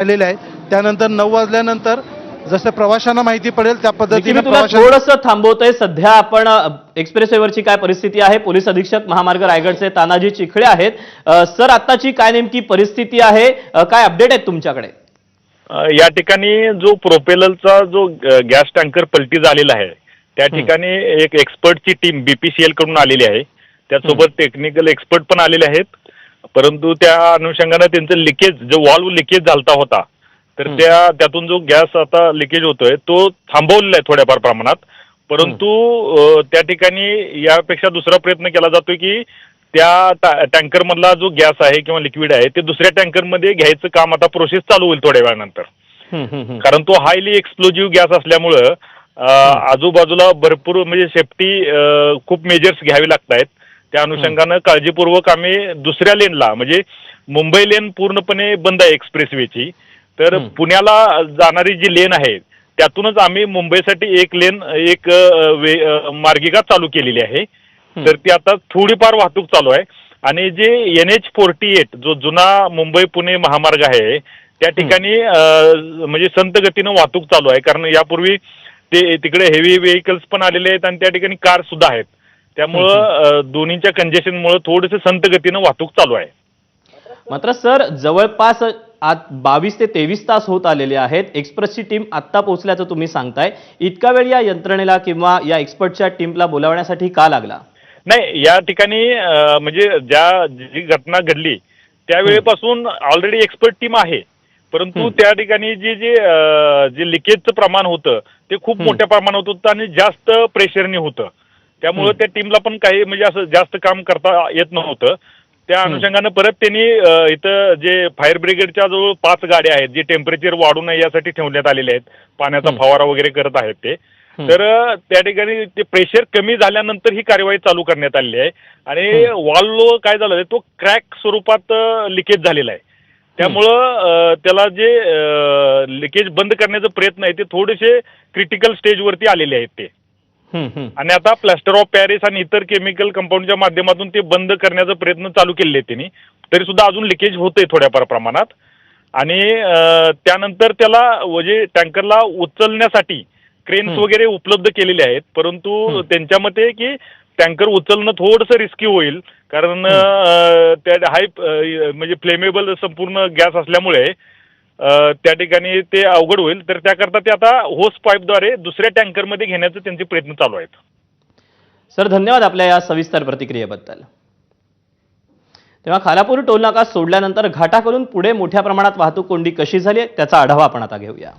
आलेले आहे। त्यानंतर 9 वाजल्यानंतर जसं प्रवाशांना माहिती पडेल त्या पद्धतीने थोडंसं थांबवतोय। सध्या आपण एक्सप्रेसवेवरची काय परिस्थिती आहे, पोलीस अधीक्षक महामार्ग रायगडचे तानाजी चिखळे आहेत। सर, आताची काय नेमकी परिस्थिती आहे, काय अपडेट आहेत तुमच्याकडे? या ठिकाणी जो प्रोपेलरचा जो गॅस टँकर पलटी झालेला आहे त्या ठिकाणी एक एक्सपर्टची टीम बीपीसीएल कडून आलेली आहे। त्यासोबत टेक्निकल एक्सपर्ट पण आलेले आहेत। परंतु त्या अनुषंगाने त्यांचं लिकेज जो वॉल्व लिकेज झालता होता तर त्यातून जो गॅस आता लिकेज होतोय तो थांबवलेला आहे थोड्याफार प्रमाणात। परंतु त्या ठिकाणी यापेक्षा दुसरा प्रयत्न केला जातोय की त्या टँकर मधला जो गॅस आहे किंवा लिक्विड आहे ते दुसऱ्या टँकर मध्ये घ्यायचं काम आता प्रोसेस चालू होईल थोड्या वेळानंतर। कारण तो हायली एक्सप्लोजिव्ह गॅस असल्यामुळं आजूबाजूला भरपूर म्हणजे सेफ्टी खूप मेजर्स घ्यावी लागत आहेत। त्या अनुषंगानं काळजीपूर्वक आम्ही दुसऱ्या लेनला म्हणजे मुंबई लेन पूर्णपणे बंद आहे एक्सप्रेसवेची, तर पुण्याला जाणारी जी लेन आहे त्यातूनच आम्ही मुंबईसाठी एक लेन एक मार्गिका चालू केलेली आहे। तर ती आता थोडीफार वाहतूक चालू आहे। आणि जे NH48 जो जुना मुंबई पुणे महामार्ग आहे त्या ठिकाणी म्हणजे संत गतीनं वाहतूक चालू आहे। कारण यापूर्वी ते तिकडे हेवी व्हेकल्स पण आलेले आहेत आणि त्या ठिकाणी कार सुद्धा आहेत। त्यामुळं दोन्हीच्या कंजेशनमुळे थोडंसं संत गतीनं वाहतूक चालू आहे। मात्र सर, जवळपास 22 ते 23 तास होत आलेले आहेत। एक्सप्रेसची टीम आत्ता पोहोचल्याचं तुम्ही सांगताय। इतका वेळ या यंत्रणेला किंवा या एक्सपर्टच्या टीमला बोलावण्यासाठी का लागला? नाही, या ठिकाणी म्हणजे जी घटना घडली त्यावेळेपासून ऑलरेडी एक्सपर्ट टीम आहे। परंतु त्या ठिकाणी जे लिकेजचं प्रमाण होतं ते खूप मोठ्या प्रमाणात होतं आणि जास्त प्रेशरने होतं। त्यामुळे त्या टीमला पण काही म्हणजे असं जास्त काम करता येत नव्हतं। त्या अनुषंगानं परत त्यांनी इथं जे फायर ब्रिगेडच्या जवळ 5 गाड्या आहेत जे टेम्परेचर वाढू नये यासाठी ठेवण्यात आलेले आहेत, पाण्याचा फवारा वगैरे करत आहेत ते। तर त्या ठिकाणी ते प्रेशर कमी झाल्यानंतर ही कार्यवाही चालू करण्यात आलेली आहे। आणि वॉल्व काय झालं तो क्रॅक स्वरूपात लिकेज झालेला आहे। त्यामुळं त्याला जे लिकेज बंद करण्याचा प्रयत्न आहे ते थोडेसे क्रिटिकल स्टेजवरती आलेले आहेत ते। आणि आता प्लास्टर ऑफ पॅरिस आणि इतर केमिकल कंपाऊंडच्या माध्यमातून ते बंद करण्याचा प्रयत्न चालू केलेले आहेत त्यांनी। तरी सुद्धा अजून लिकेज होतंय थोड्याफार प्रमाणात। आणि त्यानंतर त्याला म्हणजे टँकरला उचलण्यासाठी क्रेन्स वगैरे उपलब्ध केलेले आहेत। परंतु त्यांच्या मते की टँकर उचलणं थोडंसं रिस्की होईल, कारण त्या म्हणजे फ्लेमेबल संपूर्ण गॅस असल्यामुळे त्या ठिकाणी ते अवघड होईल। तर त्याकरता ते आता होस पाईपद्वारे दुसऱ्या टँकरमध्ये घेण्याचे त्यांचे प्रयत्न चालू आहेत। सर, धन्यवाद आपल्या या सविस्तर प्रतिक्रियेबद्दल। तेव्हा खालापूर टोलनाका सोडल्यानंतर घाटाकडून पुढे मोठ्या प्रमाणात वाहतूक कोंडी कशी झाली त्याचा आढावा आपण आता घेऊया।